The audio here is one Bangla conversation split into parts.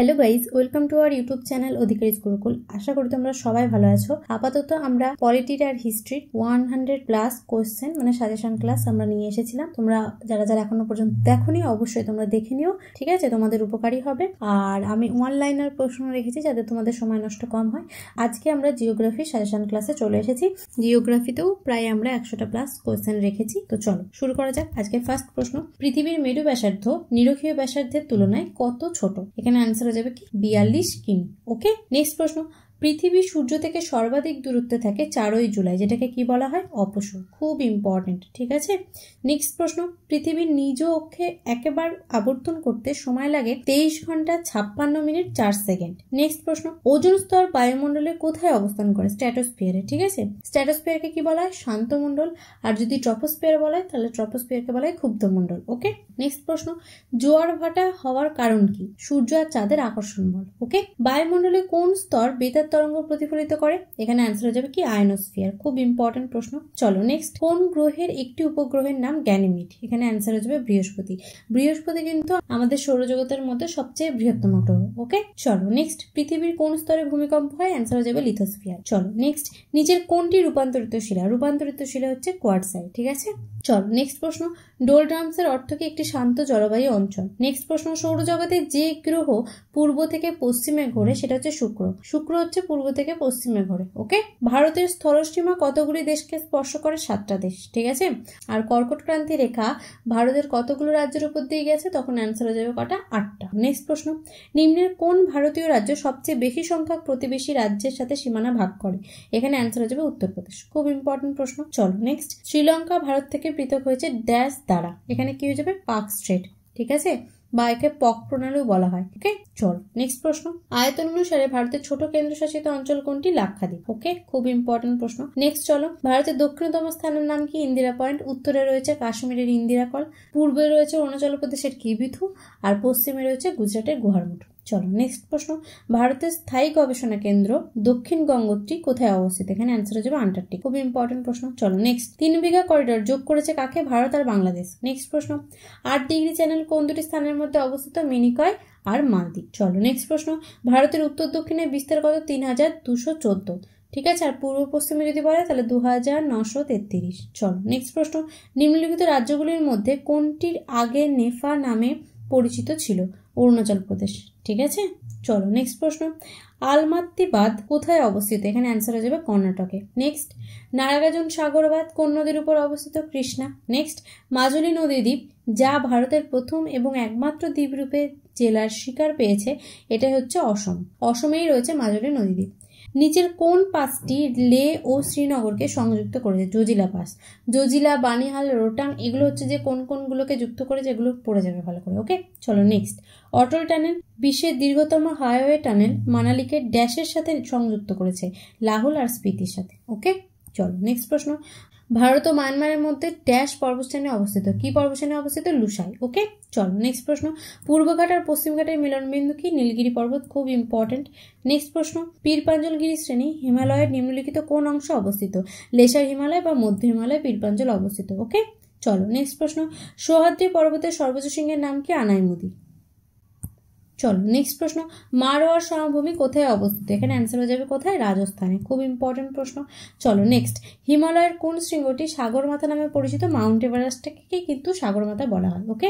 Hello guys, welcome to our YouTube channel Adhikari Gurukul. আশা করি তোমরা সবাই ভালো আছো। আপাতত আমরা পলিটির আর হিস্ট্রির 100+ কোয়েশ্চেন মানে সাজেশন ক্লাস আমরা নিয়ে এসেছিলাম। তোমরা যারা যারা এখনো পর্যন্ত দেখোনি অবশ্যই তোমরা দেখে নিও, ঠিক আছে? তোমাদের উপকারী হবে। আর আমি ওয়ান লাইনার প্রশ্ন রেখেছি যাতে তোমাদের সময় নষ্ট কম হয়। আজকে আমরা জিওগ্রাফি সাজেশন ক্লাসে চলে এসেছি। জিওগ্রাফিতেও প্রায় আমরা 100+ কোয়েশ্চেন রেখেছি। তো চলো শুরু করা যাক। আজকে ফার্স্ট প্রশ্ন, পৃথিবীর মেরু ব্যাসার্ধ নিরক্ষীয় ব্যাসার্ধের তুলনায় কত ছোট? এখানে অ্যান্সার হয়ে যাবে কি 42 কিমি। ওকে, নেক্সট প্রশ্ন, পৃথিবী সূর্য থেকে সর্বাধিক দূরত্বে থাকে 4ই জুলাই, যেটাকে কি বলা হয়? অপসর। খুব ইম্পর্টেন্ট, ঠিক আছে? নেক্সট প্রশ্ন, পৃথিবীর নিজ অক্ষে একবার আবর্তন করতে সময় লাগে 23 ঘন্টা 56 মিনিট 4 সেকেন্ড। নেক্সট প্রশ্ন, ওজোন স্তর বায়ুমণ্ডলে কোথায় অবস্থান করে? স্ট্র্যাটোস্ফিয়ারে, ঠিক আছে? স্ট্র্যাটোস্ফিয়ারকে কি বলা হয়? শান্ত মণ্ডল। আর যদি ট্রপোস্ফিয়ার বলা হয় তাহলে ট্রপোস্ফিয়ারকে বলা হয় ক্ষুব্ধ মণ্ডল। ওকে, নেক্সট প্রশ্ন, জোয়ার ভাটা হওয়ার কারণ কি? সূর্য আর চাঁদের আকর্ষণ বল। ওকে, বায়ুমণ্ডলে কোন স্তর বেতার তরঙ্গ প্রতিফলিত করে? এখানে অ্যান্সার হয়ে যাবে কি আয়নোস্ফিয়ার। খুব ইম্পর্টেন্ট প্রশ্ন। চলো নেক্সট, কোন গ্রহের একটি উপগ্রহের নাম গ্যানিমিড? এখানে অ্যান্সার হয়ে যাবে বৃহস্পতি। বৃহস্পতি কিন্তু আমাদের সৌরজগতের মধ্যে সবচেয়ে বৃহত্তম গ্রহ। ওকে, চলো নেক্সট, পৃথিবীর কোন স্তরে ভূমিকম্প হয়? অ্যান্সার হয়ে যাবে লিথোস্ফিয়ার। চলো নেক্সট, নিচের কোনটি রূপান্তরিত শিলা? রূপান্তরিত শিলা হচ্ছে কোয়ার্টসাইট, ঠিক আছে? চলো নেক্সট প্রশ্ন, ডোলড্রামস এর অর্থ কি? একটি শান্ত জলবায়ু অঞ্চল। নেক্সট প্রশ্ন, সৌরজগতে যে গ্রহ পূর্ব থেকে পশ্চিমে ঘোরে সেটা হচ্ছে শুক্র। শুক্র হচ্ছে পূর্ব থেকে পশ্চিমে ঘোরে। ওকে, ভারতের স্থলসীমা কতগুলি দেশকে স্পর্শ করে? 7টা দেশ, ঠিক আছে? আর কর্কট ক্রান্তি রেখা ভারতের কতগুলো রাজ্যের উপর দিয়ে গেছে? তখন অ্যান্সার হয়ে যাবে কটা? 8টা। নেক্সট প্রশ্ন, নিম্নের কোন ভারতীয় রাজ্য সবচেয়ে বেশি সংখ্যক প্রতিবেশী রাজ্যের সাথে সীমানা ভাগ করে? এখানে অ্যান্সার হয়ে যাবে উত্তরপ্রদেশ। খুব ইম্পর্টেন্ট প্রশ্ন। চলো নেক্সট, শ্রীলঙ্কা ভারত থেকে পৃথক হয়েছে ড্যাশ দ্বারা। এখানে কি হয়ে যাবে? পাক স্ট্রেট, ঠিক আছে? বা একে পক প্রণালীও বলা হয়। ওকে, চল নেক্সট প্রশ্ন, আয়তন অনুসারে ভারতের ছোট কেন্দ্রশাসিত অঞ্চল কোনটি? লাক্ষাদ্বীপ। ওকে, খুব ইম্পর্টেন্ট প্রশ্ন। নেক্সট চলো, ভারতের দক্ষিণতম স্থানের নাম কি? ইন্দিরা পয়েন্ট। উত্তরে রয়েছে কাশ্মীরের ইন্দিরা কল, পূর্বে রয়েছে অরুণাচল প্রদেশের কিবিথু, আর পশ্চিমে রয়েছে গুজরাটের গুহারমুঠ। চলো নেক্সট প্রশ্ন, ভারতের স্থায়ী গবেষণা কেন্দ্র দক্ষিণ গঙ্গোত্রী কোথায় অবস্থিত? এখানে অ্যান্সার হয়ে যাবে আন্টার্কটিক। খুব ইম্পর্টেন্ট প্রশ্ন। চলো নেক্সট, 3 বিঘা করিডোর যোগ করেছে কাকে? ভারত আর বাংলাদেশ। নেক্সট প্রশ্ন, 8 ডিগ্রি চ্যানেল কোন দুটি স্থানের মধ্যে অবস্থিত? মিনিকয় আর মালদ্বীপ। চলো নেক্সট প্রশ্ন, ভারতের উত্তর দক্ষিণে বিস্তার কত? 3214, ঠিক আছে? আর পূর্ব পশ্চিমে যদি বলে তাহলে 2933। চলো নেক্সট প্রশ্ন, নিম্নলিখিত রাজ্যগুলির মধ্যে কোনটির আগে নেফা নামে পরিচিত ছিল? অরুণাচল প্রদেশ, ঠিক আছে? চলো নেক্সট প্রশ্ন, আলমাত্তি বাঁধ কোথায় অবস্থিত? এখানে অ্যান্সার হয়ে যাবে কর্ণাটকে। নেক্সট, নারাগাজন সাগর বাঁধ কোন নদীর উপর অবস্থিত? কৃষ্ণা। নেক্সট, মাজুলি নদী দ্বীপ যা ভারতের প্রথম এবং একমাত্র দ্বীপরূপে জেলার স্বীকার পেয়েছে এটা হচ্ছে অসম। অসমেই রয়েছে মাজুলি নদী দ্বীপ। নিচের কোন পাসটি লে ও শ্রীনগরকে সংযুক্ত করেছে? জজিলা পাস। জজিলা, বানিহাল, রোটাং এগুলো হচ্ছে যে কোন কোনগুলোকে যুক্ত করে, যেগুলো পড়ে যাবে ভালো করে। ওকে, চলো নেক্সট, অটল টানেল বিশ্বের দীর্ঘতম হাইওয়ে টানেল মানালিকে ড্যাশের সাথে সংযুক্ত করেছে? লাহুল আর স্পিতির সাথে। ওকে, চলো নেক্সট প্রশ্ন, ভারত ও মায়ানমারের মধ্যে ড্যাশ পর্বতশ্রেণী অবস্থিত? কি পর্বতশ্রেণী অবস্থিত? লুসাই। ওকে, চলো নেক্সট প্রশ্ন, পূর্বঘাট আর পশ্চিমঘাটের মিলনবিন্দু কি? নীলগিরি পর্বত। খুব ইম্পর্টেন্ট। নেক্সট প্রশ্ন, পীরপাঞ্জলগিরি শ্রেণী হিমালয়ের নিম্নলিখিত কোন অংশ অবস্থিত? লেসার হিমালয় বা মধ্য হিমালয় পীরপাঞ্জল অবস্থিত। ওকে, চলো নেক্সট প্রশ্ন, সহ্যাদ্রি পর্বতের সর্বোচ্চ শৃঙ্গের নাম কি? আনাইমুদি। চলো নেক্সট প্রশ্ন, মারোয়ার সমভূমি কোথায় অবস্থিত? এখানে অ্যান্সার হয়ে যাবে কোথায়? রাজস্থানে। খুব ইম্পর্টেন্ট প্রশ্ন। চলো নেক্সট, হিমালয়ের কোন শৃঙ্গটি সাগরমাথা নামে পরিচিত? মাউন্ট এভারেস্টকে কিন্তু সাগরমাথা বলা হয়। ওকে,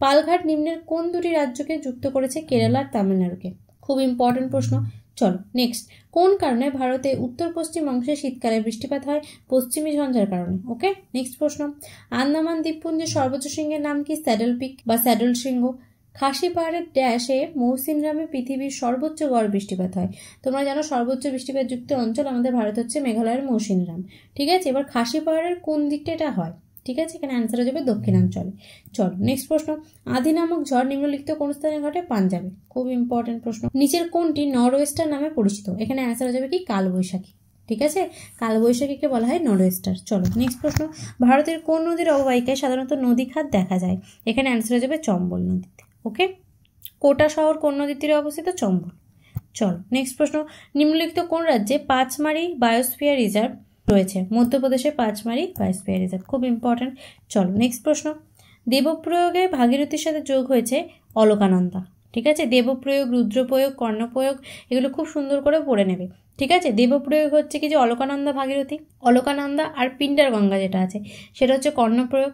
পালঘাট নিম্নের কোন দুটি রাজ্যকে যুক্ত করেছে? কেরালা আর তামিলনাড়ুকে। খুব ইম্পর্টেন্ট প্রশ্ন। চলো নেক্সট, কোন কারণে ভারতে উত্তর পশ্চিম অংশে শীতকালে বৃষ্টিপাত হয়? পশ্চিমী ঝঞ্ঝার কারণে। ওকে, নেক্সট প্রশ্ন, আন্দামান দ্বীপপুঞ্জের সর্বোচ্চ শৃঙ্গের নাম কি? স্যাডল পিক বা স্যাডল শৃঙ্গ। খাসি পাহাড়ের ড্যাশে মৌসিনরামে পৃথিবীর সর্বোচ্চ গড় বৃষ্টিপাত হয়? তোমরা জানো সর্বোচ্চ বৃষ্টিপাত যুক্ত অঞ্চল আমাদের ভারত হচ্ছে মেঘালয়ের মৌসিনরাম, ঠিক আছে? এবার খাসি পাহাড়ের কোন দিকটা এটা হয়? ঠিক আছে, এখানে অ্যান্সার হয়ে যাবে দক্ষিণাঞ্চলে। চলো নেক্সট প্রশ্ন, আধি নামক ঝড় নিম্নলিখিত কোন স্থানে ঘটে? পাঞ্জাবে। খুব ইম্পর্টেন্ট প্রশ্ন। নিচের কোনটি নরওয়েস্টার নামে পরিচিত? এখানে অ্যান্সার হয়ে যাবে কি? কালবৈশাখী, ঠিক আছে? কালবৈশাখীকে বলা হয় নরওয়েস্টার। চলো নেক্সট প্রশ্ন, ভারতের কোন নদীর অববাহিকায় সাধারণত নদী খাত দেখা যায়? এখানে অ্যান্সার হয়ে যাবে চম্বল নদীতে। ওকে, কোটা শহর কোন নদীর তীরে অবস্থিত? চম্বল। চলো নেক্সট প্রশ্ন, নিম্নলিখিত কোন রাজ্যে পাঁচমারি বায়োস্ফিয়ার রিজার্ভ রয়েছে? মধ্যপ্রদেশে পাঁচমারি বায়োস্ফিয়ার রিজার্ভ। খুব ইম্পর্টেন্ট। চলো নেক্সট প্রশ্ন, দেবপ্রয়োগে ভাগীরথীর সাথে যোগ হয়েছে অলকানন্দা, ঠিক আছে, দেবপ্রয়োগ, রুদ্রপ্রয়োগ, কর্ণপ্রয়োগ এগুলো খুব সুন্দর করে পড়ে নেবে। ঠিক আছে, দেবপ্রয়োগ হচ্ছে কি যে অলকানন্দা ভাগীরথী, অলকানন্দা আর পিণ্ডার গঙ্গা যেটা আছে সেটা হচ্ছে কর্ণপ্রয়োগ।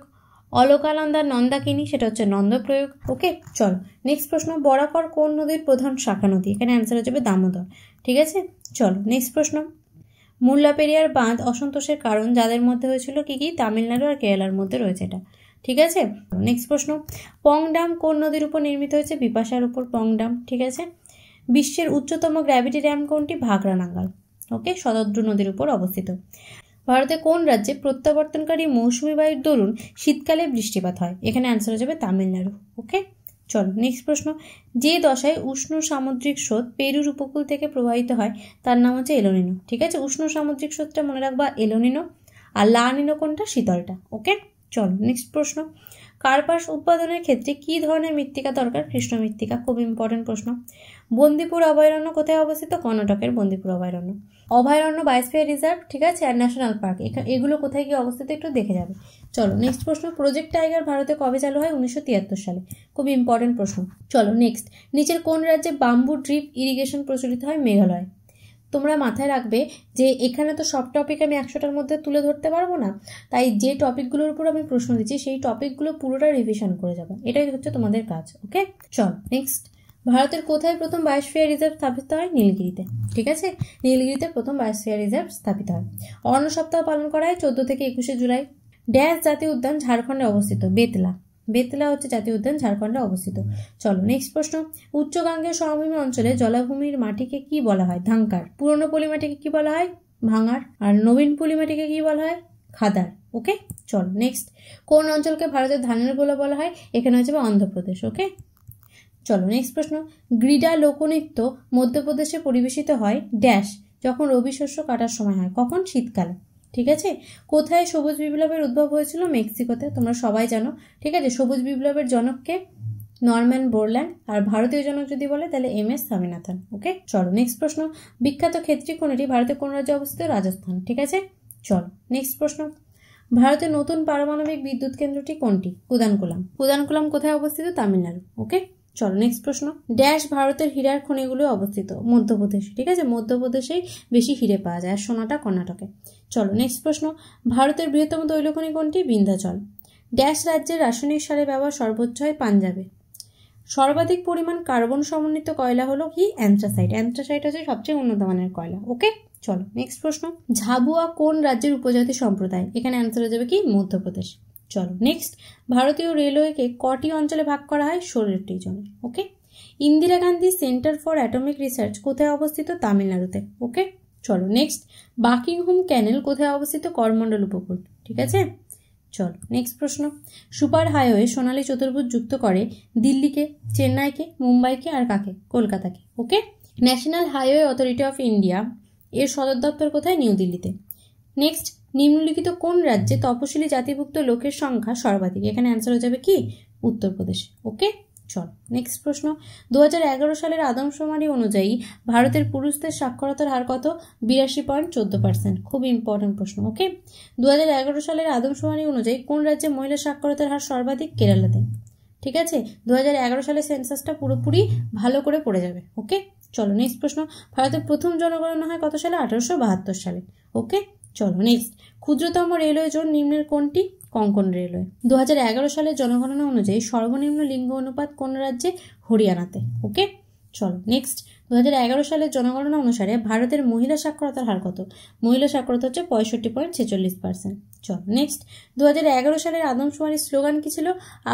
অলকানন্দা নন্দাকিনী সেটা হচ্ছে নন্দপ্রয়োগ। ওকে, চলো নেক্সট প্রশ্ন, বরাকর কোন নদীর প্রধান শাখা নদী? এখানে অ্যান্সার হচ্ছে দামোদর। ঠিক আছে, চলো নেক্সট প্রশ্ন, মুল্লাপেরিয়ার বাঁধ অসন্তোষের কারণ যাদের মধ্যে হয়েছিল কি কি? তামিলনাড়ু আর কেরালার মধ্যে রয়েছে এটা। ঠিক আছে, নেক্সট প্রশ্ন, পং ড্যাম কোন নদীর উপর নির্মিত হয়েছে? বিপাশার উপর পং ড্যাম। ঠিক আছে, বিশ্বের উচ্চতম গ্র্যাভিটি ড্যাম কোনটি? ভাগড়া নাঙ্গাল। ওকে, শতদ্রু নদীর উপর অবস্থিত। ভারতে কোন রাজ্যে প্রত্যাবর্তনকারী মৌসুমী বায়ুর দরুন শীতকালে বৃষ্টিপাত হয়? এখানে অ্যান্সার হয়ে যাবে তামিলনাড়ু। ওকে, চলো নেক্সট প্রশ্ন, যে দশায় উষ্ণ সামুদ্রিক স্রোত পেরুর উপকূল থেকে প্রবাহিত হয় তার নাম হচ্ছে এলোনিনো। ঠিক আছে, উষ্ণ সামুদ্রিক স্রোতটা মনে রাখবা এলোনিনো, আর লা নিনো কোনটা? শীতলটা। ওকে, চলো নেক্সট প্রশ্ন, কার্পাস উৎপাদনের ক্ষেত্রে কি ধরনের মৃত্তিকা দরকার? কৃষ্ণ মৃত্তিকা। খুব ইম্পর্টেন্ট প্রশ্ন। বন্দিপুর অভয়ারণ্য কোথায় অবস্থিত? কর্ণাটকের বন্দিপুর অভয়ারণ্য। অভয়ারণ্য, বায়োস্ফিয়ার রিজার্ভ, ঠিক আছে, আর ন্যাশনাল পার্ক, এগুলো কোথায় গিয়ে অবস্থিত একটু দেখে যাবে। চলো নেক্সট প্রশ্ন, প্রজেক্ট টাইগার ভারতে কবে চালু হয়? 1973 সালে। খুব ইম্পর্টেন্ট প্রশ্ন। চলো নেক্সট, নিচের কোন রাজ্যে বাম্বু ড্রিপ ইরিগেশন প্রচলিত হয়? মেঘালয়। তোমরা মাথায় রাখবে যে এখানে তো সব টপিক আমি 100টার মধ্যে তুলে ধরতে পারবো না, তাই যে টপিকগুলোর উপর আমি প্রশ্ন দিচ্ছি সেই টপিকগুলো পুরোটা রিভিশন করে যাবে, এটাই হচ্ছে তোমাদের কাজ। ওকে, চল নেক্সট, ভারতের কোথায় প্রথম বায়োস্ফিয়ার রিজার্ভ স্থাপিত হয়? নীলগিরিতে। ঠিক আছে, নীলগিরিতে প্রথম বায়োস্ফিয়ার রিজার্ভ স্থাপিত হয়। অন্ন সপ্তাহ পালন করা হয় 14 থেকে 21 জুলাই। ড্যাশ জাতীয় উদ্যান ঝাড়খণ্ডে অবস্থিত? বেতলা। বেতলা হচ্ছে জাতীয় উদ্যান ঝাড়খণ্ডে অবস্থিত। চলো নেক্সট প্রশ্ন, উচ্চ গাঙ্গেয় সমভূমি অঞ্চলে জলাভূমির মাটিকে কি বলা হয়? ধাঙ্কার। পুরনো পলি মাটিকে কি বলা হয়? ভাঙার। আর নবীন পলি মাটিকে কি বলা হয়? খাদার। ওকে, চলো নেক্সট, কোন অঞ্চলকে ভারতের ধানের গোলা বলা হয়? এখানে হচ্ছে অন্ধ্রপ্রদেশ। ওকে, চলো নেক্সট প্রশ্ন, গ্রিডা লোকনৃত্য মধ্যপ্রদেশে পরিবেশিত হয় ড্যাশ যখন রবি শস্য কাটার সময় হয়? কখন? শীতকালে। ঠিক আছে, কোথায় সবুজ বিপ্লবের উদ্ভব হয়েছিল? মেক্সিকোতে। তোমরা সবাই জানো। ঠিক আছে, সবুজ বিপ্লবের জনককে? Norman Borland. আর ভারতীয় জনক যদি বলে তাহলে MS স্বামীনাথন। ওকে, চলো নেক্সট প্রশ্ন, বিখ্যাত ক্ষেত্রী খনিটি ভারতের কোন রাজ্যে অবস্থিত? রাজস্থান। ঠিক আছে, চলো নেক্সট প্রশ্ন, ভারতের নতুন পারমাণবিক বিদ্যুৎ কেন্দ্রটি কোনটি? কুদানকুলাম। কুদানকুলাম কোথায় অবস্থিত? তামিলনাড়ু। ওকে, চলো নেক্সট প্রশ্ন, ড্যাশ ভারতের হীরার খনিগুলো অবস্থিত? মধ্যপ্রদেশে। ঠিক আছে, মধ্যপ্রদেশেই বেশি হিরে পাওয়া যায়, আর সোনাটা কর্ণাটকে। চলো নেক্সট প্রশ্ন, ভারতের বৃহত্তম তৈল খনি কোনটি? বিন্ধ্যাচল। ড্যাশ রাজ্যের রাসায়নিক সারের ব্যবহার সর্বোচ্চ হয়? পাঞ্জাবে। সর্বাধিক পরিমাণ কার্বন সমন্বিত কয়লা হলো কি? অ্যান্থ্রাসাইট। অ্যান্থ্রাসাইট হচ্ছে সবচেয়ে উন্নত মানের কয়লা। ওকে, চলো নেক্সট প্রশ্ন, ঝাবুয়া কোন রাজ্যের উপজাতি সম্প্রদায়? এখানে অ্যান্সার হয়ে যাবে কি? মধ্যপ্রদেশ। চলো নেক্সট, ভারতীয় রেলওয়েকে কটি অঞ্চলে ভাগ করা হয়? 16টি জনে। Okay, Indira Gandhi centre for atomic research কোথায় অবস্থিত? তামিলনাড়ুতে। ওকে, চলো নেক্সট, বাকিংহাম ক্যানেল কোথায় অবস্থিত? করমণ্ডল উপকূল। ঠিক আছে, চলো নেক্সট প্রশ্ন, সুপার হাইওয়ে সোনালী চতুর্ভুজ যুক্ত করে দিল্লিকে, চেন্নাইকে, মুম্বাইকে আর কাকে? কলকাতাকে। Okay, national highway authority of India এর সদর দপ্তর কোথায়? নিউ দিল্লিতে। নেক্সট, নিম্নলিখিত কোন রাজ্যে তপশিলি জাতিভুক্ত লোকের সংখ্যা সর্বাধিক? এখানে অ্যান্সার হয়ে যাবে কি? উত্তরপ্রদেশ। ওকে, চলো নেক্সট প্রশ্ন, 2011 সালের আদমশুমারি অনুযায়ী ভারতের পুরুষদের সাক্ষরতার হার কত? 82.14%। খুব ইম্পর্টেন্ট প্রশ্ন। ওকে, 2011 সালের আদমশুমারি অনুযায়ী কোন রাজ্যে মহিলা সাক্ষরতার হার সর্বাধিক? কেরালাতে। ঠিক আছে, 2011 সালের সেন্সাসটা পুরোপুরি ভালো করে পড়ে যাবে। ওকে, চলো নেক্সট প্রশ্ন, ভারতের প্রথম জনগণনা হয় কত সালে? 1872 সালে। ওকে, চলো নেক্সট, ক্ষুদ্রতম রেলওয়ে জোন নিম্নের কোনটি? কোঙ্কণ রেলওয়ে। 2011 সালের জনগণনা অনুযায়ী সর্বনিম্ন লিঙ্গ অনুপাত কোন রাজ্যে? হরিয়ানাতে। ওকে, চলো নেক্সট, 2011 সালের জনগণনা অনুসারে ভারতের মহিলা সাক্ষরতার হার কত? মহিলা সাক্ষরতা হচ্ছে 65.46%। চলো নেক্সট, 2011 সালের আদমশুমারির স্লোগান কি ছিল?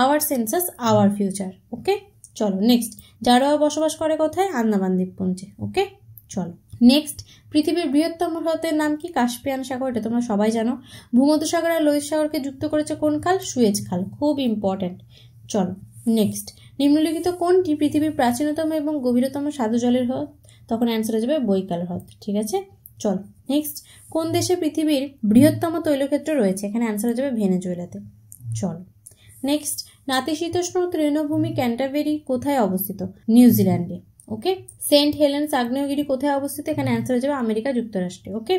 Our census our future. Okay, চলো নেক্সট, জারোয়া বসবাস করে কোথায়? আন্দামান দ্বীপপুঞ্জে। ওকে, চলো নেক্সট, পৃথিবীর বৃহত্তম হ্রদের নাম কি? কাস্পিয়ান সাগর। এটা তোমরা সবাই জানো। ভূমধ্যসাগর আর লোহিত সাগরকে যুক্ত করেছে কোন খাল? সুয়েজ খাল। খুব ইম্পর্টেন্ট। চলো নেক্সট, নিম্নলিখিত কোনটি পৃথিবীর প্রাচীনতম এবং গভীরতম স্বাদু জলের হ্রদ? তখন অ্যান্সার হয়ে যাবে বৈকাল হ্রদ। ঠিক আছে, চলো নেক্সট, কোন দেশে পৃথিবীর বৃহত্তম তৈলক্ষেত্র রয়েছে? এখানে অ্যান্সার হয়ে যাবে ভেনেজুয়েলাতে। চলো নেক্সট, নাতিশীতোষ্ণ তৃণভূমি ক্যান্টারবেরি কোথায় অবস্থিত? নিউজিল্যান্ডে। ওকে, সেন্ট হেলেন্স আগ্নেয়গিরি কোথায় অবস্থিত? এখানে অ্যান্সার হয়ে যাবে আমেরিকা যুক্তরাষ্ট্রে। ওকে,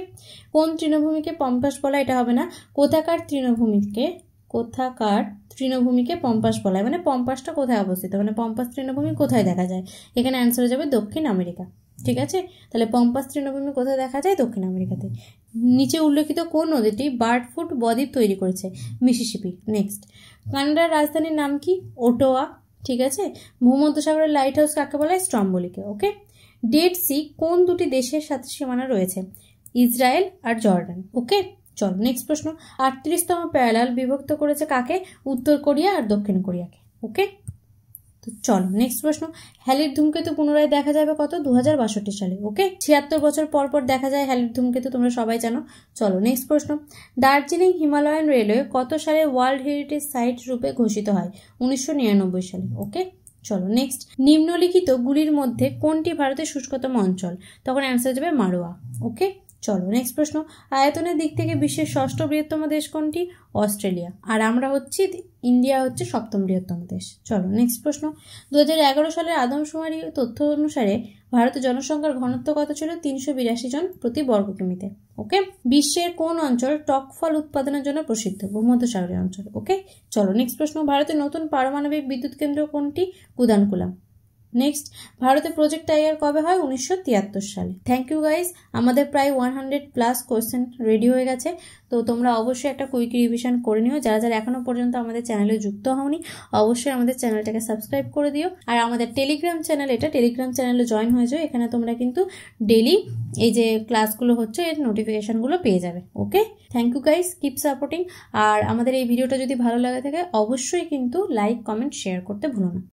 কোন তৃণভূমিকে পম্পাস বলা? এটা হবে না। কোথাকার তৃণভূমিকে কোথাকার তৃণভূমিকে পম্পাস বলা হয়, মানে পম্পাসটা কোথায় অবস্থিত, মানে পম্পাস তৃণভূমি কোথায় দেখা যায়? এখানে অ্যান্সার হয়ে যাবে দক্ষিণ আমেরিকা। ঠিক আছে, তাহলে পম্পাস তৃণভূমি কোথায় দেখা যায়? দক্ষিণ আমেরিকাতে। নিচে উল্লেখিত কোন নদীটি বার্ডফুট বদ্বীপ তৈরি করেছে? মিসিসিপি। নেক্সট, কানাডার রাজধানীর নাম কি? ওটোয়া। ঠিক আছে, ভূমধ্যসাগরের লাইট হাউস কাকে বলা হয়? স্ট্রম্বোলিকে। ওকে, ডেড সি কোন দুটি দেশের সাথে সীমানা রয়েছে? ইসরায়েল আর জর্ডান। ওকে, চলো নেক্সট প্রশ্ন, 38তম প্যারালাল বিভক্ত করেছে কাকে? উত্তর কোরিয়া আর দক্ষিণ কোরিয়াকে। ওকে, তো চলো নেক্সট প্রশ্ন, হ্যালির ধূমকেতু পুনরায় দেখা যাবে কত? 2062 সালে। ওকে, 76 বছর পর পর দেখা যায় হ্যালির ধূমকেতু, তোমরা সবাই জানো। চলো নেক্সট প্রশ্ন, দার্জিলিং হিমালয়ান রেলওয়ে কত সালে ওয়ার্ল্ড হেরিটেজ সাইট রূপে ঘোষিত হয়? 1999 সালে। ওকে, চলো নেক্সট, নিম্নলিখিত গুলির মধ্যে কোনটি ভারতের শুষ্কতম অঞ্চল? তখন অ্যান্সার যাবে মারোয়া। ওকে, চলো নেক্সট প্রশ্ন, আয়তনের দিক থেকে বিশ্বের 6ষ্ঠ বৃহত্তম দেশ কোনটি? অস্ট্রেলিয়া। আর আমরা হচ্ছি, ইন্ডিয়া হচ্ছে 7ম বৃহত্তম দেশ। চলো নেক্সট প্রশ্ন, 2011 সালের আদমশুমারি তথ্য অনুসারে ভারতের জনসংখ্যার ঘনত্ব কত ছিল? 382 জন প্রতি বর্গ কিমিতে। ওকে, বিশ্বের কোন অঞ্চল টক ফল উৎপাদনের জন্য প্রসিদ্ধ? ভূমধ্যসাগরীয় অঞ্চল। ওকে, চলো নেক্সট প্রশ্ন, ভারতের নতুন পারমাণবিক বিদ্যুৎ কেন্দ্র কোনটি? কুদানকুলাম। নেক্সট, ভারতে প্রজেক্ট টাইগার কবে হয়? 1973 সালে। থ্যাংক ইউ গাইজ, আমাদের প্রায় 100+ কোয়েশ্চেন রেডি হয়ে গেছে। তো তোমরা অবশ্যই একটা কুইক রিভিশন করে নিও। যারা যারা এখনো পর্যন্ত আমাদের চ্যানেলে যুক্ত হওনি, অবশ্যই আমাদের চ্যানেলটাকে সাবস্ক্রাইব করে দিও। আর আমাদের টেলিগ্রাম চ্যানেল, এটা টেলিগ্রাম চ্যানেলে জয়েন হয়ে যাও। এখানে তোমরা কিন্তু ডেলি এই যে ক্লাসগুলো হচ্ছে এর নোটিফিকেশনগুলো পেয়ে যাবে। Okay, thank you guys, keep supporting. আর আমাদের এই ভিডিওটা যদি ভালো লাগে থাকে অবশ্যই কিন্তু লাইক, কমেন্ট, শেয়ার করতে ভুলো না।